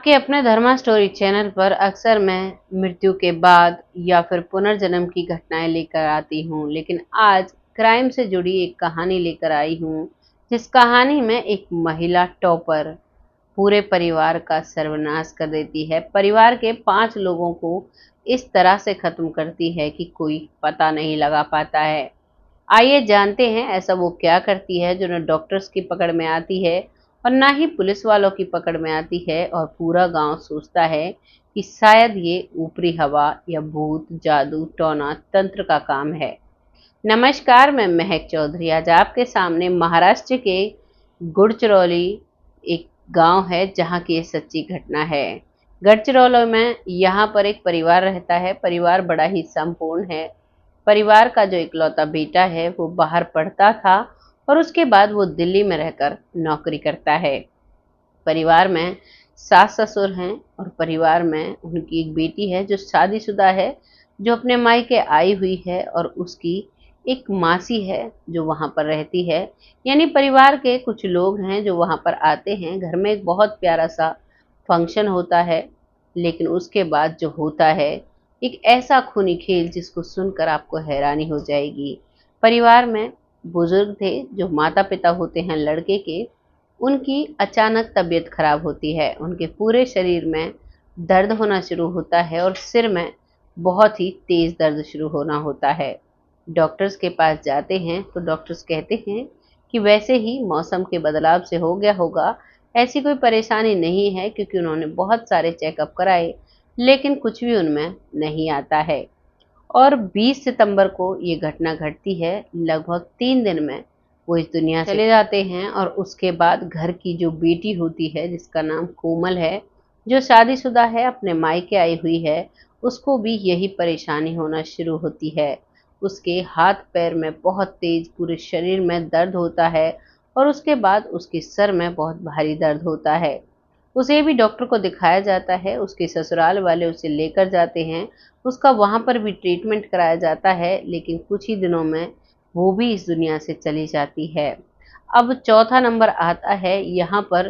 आपके अपने धर्मा story channel पर अक्सर मैं मृत्यु के बाद या फिर पुनर्जन्म की घटनाएं लेकर आती हूँ, लेकिन आज क्राइम से जुड़ी एक कहानी लेकर आई हूँ, जिस कहानी में एक महिला टॉपर पूरे परिवार का सर्वनाश कर देती है। परिवार के 5 लोगों को इस तरह से खत्म करती है कि कोई पता नहीं लगा पाता है। आइए जानते हैं ऐसा वो क्या करती है जो न डॉक्टर्स की पकड़ में आती है और ना ही पुलिस वालों की पकड़ में आती है, और पूरा गांव सोचता है कि शायद ये ऊपरी हवा या भूत, जादू, टोना तंत्र का काम है। नमस्कार, मैं महक चौधरी आज आपके सामने महाराष्ट्र के गुड़चिरौली एक गांव है जहां की ये सच्ची घटना है। गढ़चिरौली में यहाँ पर एक परिवार रहता है। परिवार बड़ा ही संपूर्ण है। परिवार का जो इकलौता बेटा है वो बाहर पढ़ता था और उसके बाद वो दिल्ली में रहकर नौकरी करता है। परिवार में सास ससुर हैं और परिवार में उनकी एक बेटी है जो शादीशुदा है, जो अपने मायके आई हुई है, और उसकी एक मासी है जो वहां पर रहती है। यानी परिवार के कुछ लोग हैं जो वहां पर आते हैं। घर में एक बहुत प्यारा सा फंक्शन होता है, लेकिन उसके बाद जो होता है एक ऐसा खूनी खेल जिसको सुनकर आपको हैरानी हो जाएगी। परिवार में बुजुर्ग थे जो माता पिता होते हैं लड़के के, उनकी अचानक तबीयत खराब होती है। उनके पूरे शरीर में दर्द होना शुरू होता है और सिर में बहुत ही तेज दर्द शुरू होना होता है। डॉक्टर्स के पास जाते हैं तो डॉक्टर्स कहते हैं कि वैसे ही मौसम के बदलाव से हो गया होगा, ऐसी कोई परेशानी नहीं है, क्योंकि उन्होंने बहुत सारे चेकअप कराए लेकिन कुछ भी उनमें नहीं आता है। और 20 सितंबर को ये घटना घटती है। लगभग 3 दिन में वो इस दुनिया से चले जाते हैं। और उसके बाद घर की जो बेटी होती है जिसका नाम कोमल है, जो शादीशुदा है, अपने मायके आई हुई है, उसको भी यही परेशानी होना शुरू होती है। उसके हाथ पैर में बहुत तेज, पूरे शरीर में दर्द होता है और उसके बाद उसके सर में बहुत भारी दर्द होता है। उसे भी डॉक्टर को दिखाया जाता है। उसके ससुराल वाले उसे लेकर जाते हैं। उसका वहाँ पर भी ट्रीटमेंट कराया जाता है, लेकिन कुछ ही दिनों में वो भी इस दुनिया से चली जाती है। अब चौथा नंबर आता है यहाँ पर।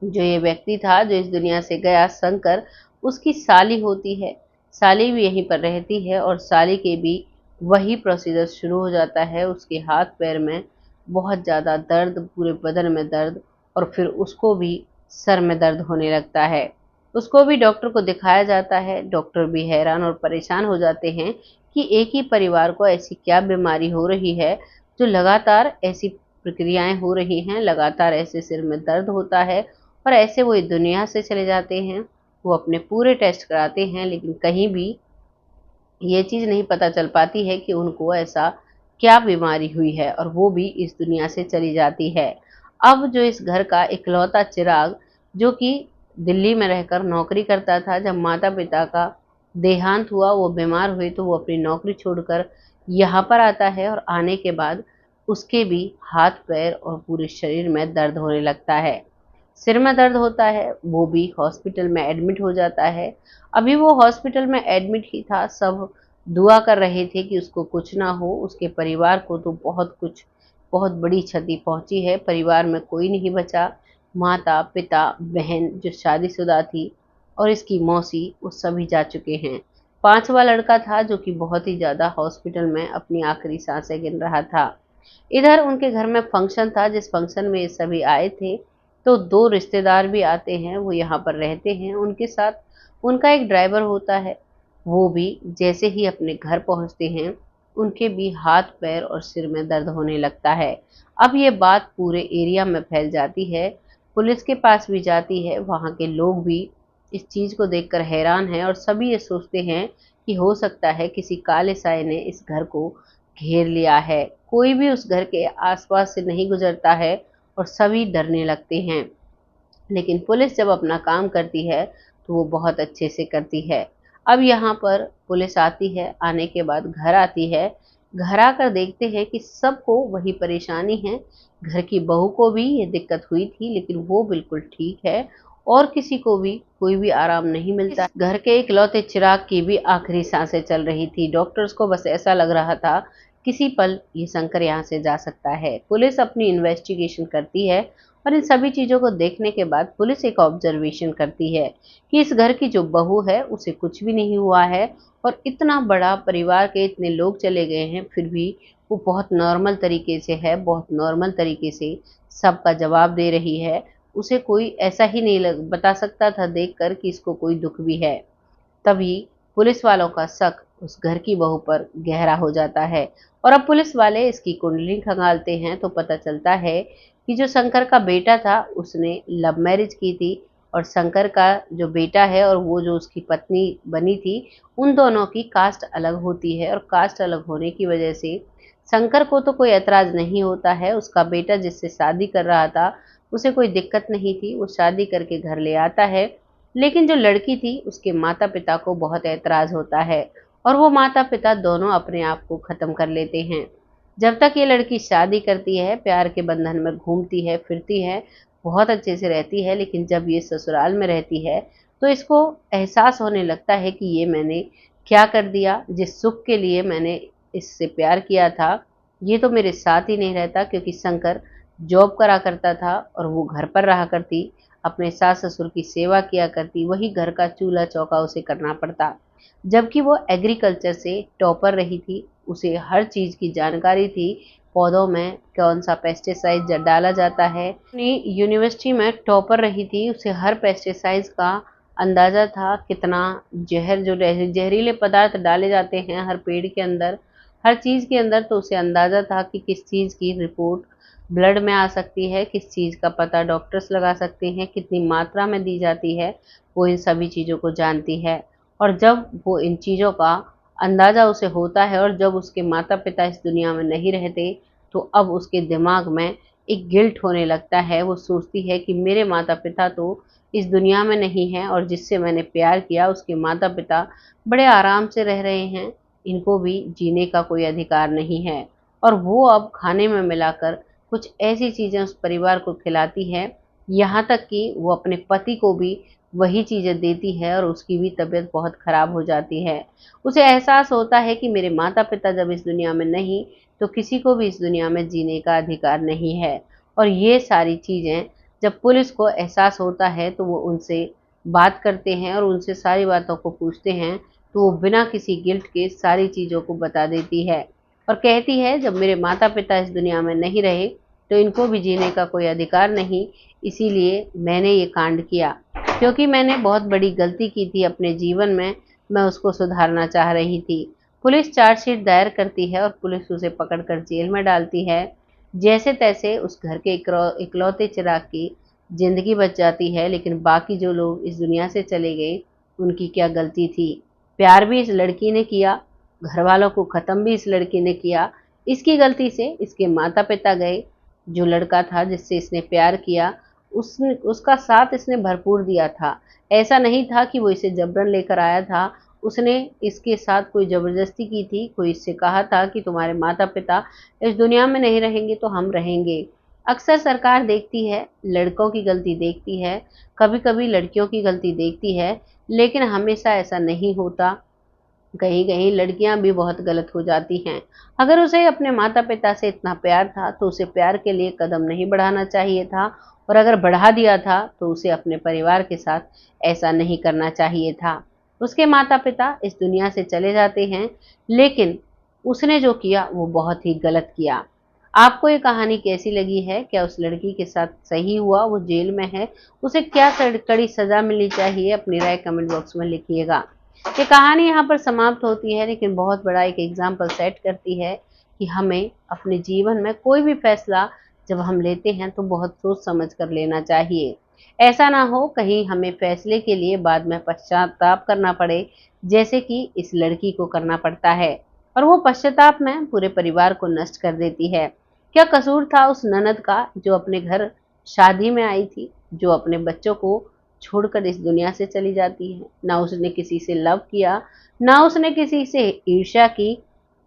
जो ये व्यक्ति था जो इस दुनिया से गया, शंकर, उसकी साली होती है। साली भी यहीं पर रहती है और साली के भी वही प्रोसीजर शुरू हो जाता है। उसके हाथ पैर में बहुत ज़्यादा दर्द, पूरे बदन में दर्द, और फिर उसको भी सर में दर्द होने लगता है। उसको भी डॉक्टर को दिखाया जाता है। डॉक्टर भी हैरान और परेशान हो जाते हैं कि एक ही परिवार को ऐसी क्या बीमारी हो रही है जो लगातार ऐसी प्रक्रियाएं हो रही हैं, लगातार ऐसे सिर में दर्द होता है और ऐसे वो इस दुनिया से चले जाते हैं। वो अपने पूरे टेस्ट कराते हैं, लेकिन कहीं भी ये चीज़ नहीं पता चल पाती है कि उनको ऐसा क्या बीमारी हुई है, और वो भी इस दुनिया से चली जाती है। अब जो इस घर का इकलौता चिराग, जो कि दिल्ली में रहकर नौकरी करता था, जब माता पिता का देहांत हुआ, वो बीमार हुए, तो वो अपनी नौकरी छोड़कर यहाँ पर आता है। और आने के बाद उसके भी हाथ पैर और पूरे शरीर में दर्द होने लगता है। सिर में दर्द होता है, वो भी हॉस्पिटल में एडमिट हो जाता है। अभी वो हॉस्पिटल में एडमिट ही था, सब दुआ कर रहे थे कि उसको कुछ ना हो। उसके परिवार को तो बहुत बड़ी क्षति पहुंची है। परिवार में कोई नहीं बचा। माता पिता, बहन जो शादीशुदा थी, और इसकी मौसी, वो सभी जा चुके हैं। 5वां लड़का था जो कि बहुत ही ज़्यादा हॉस्पिटल में अपनी आखिरी सांसें गिन रहा था। इधर उनके घर में फंक्शन था, जिस फंक्शन में ये सभी आए थे। तो 2 रिश्तेदार भी आते हैं, वो यहाँ पर रहते हैं। उनके साथ उनका एक ड्राइवर होता है। वो भी जैसे ही अपने घर पहुँचते हैं, उनके भी हाथ पैर और सिर में दर्द होने लगता है। अब ये बात पूरे एरिया में फैल जाती है, पुलिस के पास भी जाती है। वहाँ के लोग भी इस चीज़ को देखकर हैरान हैं और सभी ये सोचते हैं कि हो सकता है किसी काले साए ने इस घर को घेर लिया है। कोई भी उस घर के आसपास से नहीं गुजरता है और सभी डरने लगते हैं। लेकिन पुलिस जब अपना काम करती है तो वो बहुत अच्छे से करती है। अब यहाँ पर पुलिस आती है, आने के बाद घर आती है। घर आकर देखते हैं कि सबको वही परेशानी है। घर की बहू को भी ये दिक्कत हुई थी, लेकिन वो बिल्कुल ठीक है, और किसी को भी कोई भी आराम नहीं मिलता। घर के इकलौते चिराग की भी आखिरी सांसें चल रही थी। डॉक्टर्स को बस ऐसा लग रहा था किसी पल ये शंकर यहाँ से जा सकता है। पुलिस अपनी इन्वेस्टिगेशन करती है और इन सभी चीज़ों को देखने के बाद पुलिस एक ऑब्जर्वेशन करती है कि इस घर की जो बहू है उसे कुछ भी नहीं हुआ है और इतना बड़ा परिवार के इतने लोग चले गए हैं, फिर भी वो बहुत नॉर्मल तरीके से है, बहुत नॉर्मल तरीके से सबका जवाब दे रही है। उसे कोई ऐसा ही नहीं बता सकता था देखकर कि इसको कोई दुख भी है। तभी पुलिस वालों का शक उस घर की बहू पर गहरा हो जाता है और अब पुलिस वाले इसकी कुंडली खंगालते हैं तो पता चलता है कि जो शंकर का बेटा था उसने लव मैरिज की थी और शंकर का जो बेटा है और वो जो उसकी पत्नी बनी थी, उन दोनों की कास्ट अलग होती है और कास्ट अलग होने की वजह से शंकर को तो कोई ऐतराज नहीं होता है। उसका बेटा जिससे शादी कर रहा था उसे कोई दिक्कत नहीं थी, वो शादी करके घर ले आता है। लेकिन जो लड़की थी उसके माता पिता को बहुत ऐतराज होता है और वो माता पिता दोनों अपने आप को खत्म कर लेते हैं। जब तक ये लड़की शादी करती है, प्यार के बंधन में घूमती है, फिरती है, बहुत अच्छे से रहती है, लेकिन जब ये ससुराल में रहती है तो इसको एहसास होने लगता है कि ये मैंने क्या कर दिया। जिस सुख के लिए मैंने इससे प्यार किया था ये तो मेरे साथ ही नहीं रहता, क्योंकि शंकर जॉब करा करता था और वो घर पर रहा करती, अपने सास ससुर की सेवा किया करती, वही घर का चूल्हा चौका उसे करना पड़ता। जबकि वो एग्रीकल्चर से टॉपर रही थी, उसे हर चीज़ की जानकारी थी, पौधों में कौन सा पेस्टिसाइड डाला जाता है। अपनी यूनिवर्सिटी में टॉपर रही थी, उसे हर पेस्टिसाइड का अंदाज़ा था, कितना जहर जो जहरीले पदार्थ डाले जाते हैं हर पेड़ के अंदर, हर चीज़ के अंदर, तो उसे अंदाज़ा था कि किस चीज़ की रिपोर्ट ब्लड में आ सकती है, किस चीज़ का पता डॉक्टर्स लगा सकते हैं, कितनी मात्रा में दी जाती है, वो इन सभी चीज़ों को जानती है। और जब वो इन चीज़ों का अंदाज़ा उसे होता है और जब उसके माता-पिता इस दुनिया में नहीं रहते, तो अब उसके दिमाग में एक गिल्ट होने लगता है। वो सोचती है कि मेरे माता-पिता तो इस दुनिया में नहीं हैं और जिससे मैंने प्यार किया उसके माता-पिता बड़े आराम से रह रहे हैं, इनको भी जीने का कोई अधिकार नहीं है। और वो अब खाने में मिलाकर कुछ ऐसी चीज़ें उस परिवार को खिलाती है, यहाँ तक कि वो अपने पति को भी वही चीज़ें देती है और उसकी भी तबीयत बहुत ख़राब हो जाती है। उसे एहसास होता है कि मेरे माता-पिता जब इस दुनिया में नहीं, तो किसी को भी इस दुनिया में जीने का अधिकार नहीं है। और ये सारी चीज़ें जब पुलिस को एहसास होता है, तो वो उनसे बात करते हैं और उनसे सारी बातों को पूछते हैं, तो वो बिना किसी गिल्ट के सारी चीज़ों को बता देती है और कहती है, जब मेरे माता-पिता इस दुनिया में नहीं रहे, तो इनको भी जीने का कोई अधिकार नहीं, इसीलिए मैंने ये कांड किया। क्योंकि मैंने बहुत बड़ी गलती की थी अपने जीवन में, मैं उसको सुधारना चाह रही थी। पुलिस चार्जशीट दायर करती है और पुलिस उसे पकड़कर जेल में डालती है। जैसे-तैसे उस घर के इकलौते चिराग की ज़िंदगी बच जाती है, लेकिन बाकी जो लोग इस दुनिया से चले गए, उनकी क्या गलती थी? प्यार भी इस लड़की ने किया, घरवालों को ख़त्म भी इस लड़की ने किया। इसकी गलती से इसके माता-पिता गए, जो लड़का था जिससे इसने प्यार किया, उसने उसका साथ इसने भरपूर दिया था। ऐसा नहीं था कि वो इसे जबरन लेकर आया था, उसने इसके साथ कोई ज़बरदस्ती की थी, कोई इससे कहा था कि तुम्हारे माता-पिता इस दुनिया में नहीं रहेंगे तो हम रहेंगे। अक्सर सरकार देखती है, लड़कों की गलती देखती है, कभी-कभी लड़कियों की गलती देखती है, लेकिन हमेशा ऐसा नहीं होता। कहीं-कहीं लड़कियां भी बहुत गलत हो जाती हैं। अगर उसे अपने माता-पिता से इतना प्यार था, तो उसे प्यार के लिए कदम नहीं बढ़ाना चाहिए था और अगर बढ़ा दिया था, तो उसे अपने परिवार के साथ ऐसा नहीं करना चाहिए था। उसके माता-पिता इस दुनिया से चले जाते हैं, लेकिन उसने जो किया वो बहुत ही गलत किया। आपको ये कहानी कैसी लगी है? क्या उस लड़की के साथ सही हुआ? वो जेल में है, उसे क्या कड़ी सज़ा मिलनी चाहिए? अपनी राय कमेंट बॉक्स में लिखिएगा। ये कहानी यहाँ पर समाप्त होती है, लेकिन बहुत बड़ा एक एग्जाम्पल सेट करती है कि हमें अपने जीवन में कोई भी फैसला जब हम लेते हैं तो बहुत सोच समझ कर लेना चाहिए। ऐसा ना हो कहीं हमें फैसले के लिए बाद में पश्चाताप करना पड़े, जैसे कि इस लड़की को करना पड़ता है और वो पश्चाताप में पूरे परिवार को नष्ट कर देती है। क्या कसूर था उस ननद का जो अपने घर शादी में आई थी, जो अपने बच्चों को छोड़कर इस दुनिया से चली जाती है? ना उसने किसी से लव किया, ना उसने किसी से ईर्ष्या की।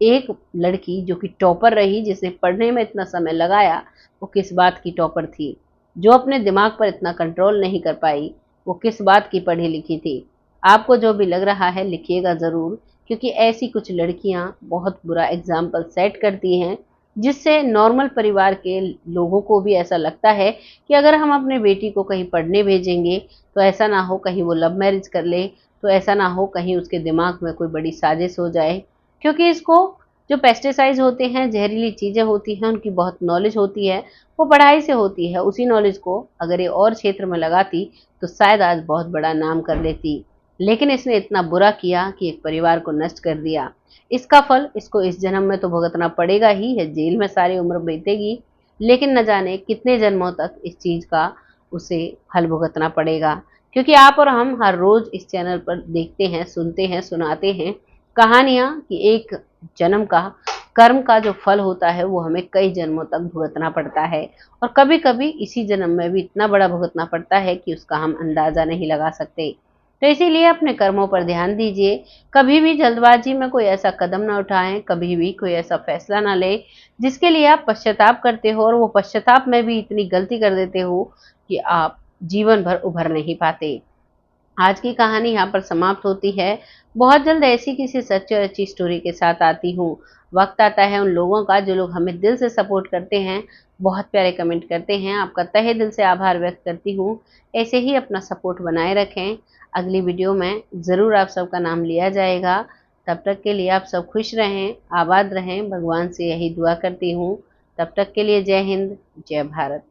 एक लड़की जो कि टॉपर रही, जिसने पढ़ने में इतना समय लगाया, वो किस बात की टॉपर थी? जो अपने दिमाग पर इतना कंट्रोल नहीं कर पाई, वो किस बात की पढ़ी लिखी थी? आपको जो भी लग रहा है लिखिएगा ज़रूर, क्योंकि ऐसी कुछ लड़कियां बहुत बुरा एग्जाम्पल सेट करती हैं जिससे नॉर्मल परिवार के लोगों को भी ऐसा लगता है कि अगर हम अपने बेटी को कहीं पढ़ने भेजेंगे, तो ऐसा ना हो कहीं वो लव मैरिज कर ले, तो ऐसा ना हो कहीं उसके दिमाग में कोई बड़ी साजिश हो जाए। क्योंकि इसको जो पेस्टिसाइड्स होते हैं, जहरीली चीज़ें होती हैं, उनकी बहुत नॉलेज होती है, वो पढ़ाई से होती है। उसी नॉलेज को अगर ये और क्षेत्र में लगाती, तो शायद आज बहुत बड़ा नाम कर लेती। लेकिन इसने इतना बुरा किया कि एक परिवार को नष्ट कर दिया। इसका फल इसको इस जन्म में तो भुगतना पड़ेगा ही है, जेल में सारी उम्र बीतेगी, लेकिन न जाने कितने जन्मों तक इस चीज़ का उसे फल भुगतना पड़ेगा। क्योंकि आप और हम हर रोज़ इस चैनल पर देखते हैं, सुनते हैं, सुनाते हैं कहानियाँ कि एक जन्म का कर्म का जो फल होता है वो हमें कई जन्मों तक भुगतना पड़ता है, और कभी-कभी इसी जन्म में भी इतना बड़ा भुगतना पड़ता है कि उसका हम अंदाज़ा नहीं लगा सकते। तो इसीलिए अपने कर्मों पर ध्यान दीजिए, कभी भी जल्दबाजी में कोई ऐसा कदम ना उठाएँ, कभी भी कोई ऐसा फैसला ना लें, जिसके लिए आप पश्चाताप करते हो और वो पश्चाताप में भी इतनी गलती कर देते हो कि आप जीवन भर उभर नहीं पाते। आज की कहानी यहाँ पर समाप्त होती है। बहुत जल्द ऐसी किसी सच्ची और अच्छी स्टोरी के साथ आती हूँ। वक्त आता है उन लोगों का जो लोग हमें दिल से सपोर्ट करते हैं, बहुत प्यारे कमेंट करते हैं। आपका तहे दिल से आभार व्यक्त करती हूँ। ऐसे ही अपना सपोर्ट बनाए रखें। अगली वीडियो में ज़रूर आप सबका नाम लिया जाएगा। तब तक के लिए आप सब खुश रहें, आबाद रहें, भगवान से यही दुआ करती हूँ। तब तक के लिए जय हिंद, जय भारत।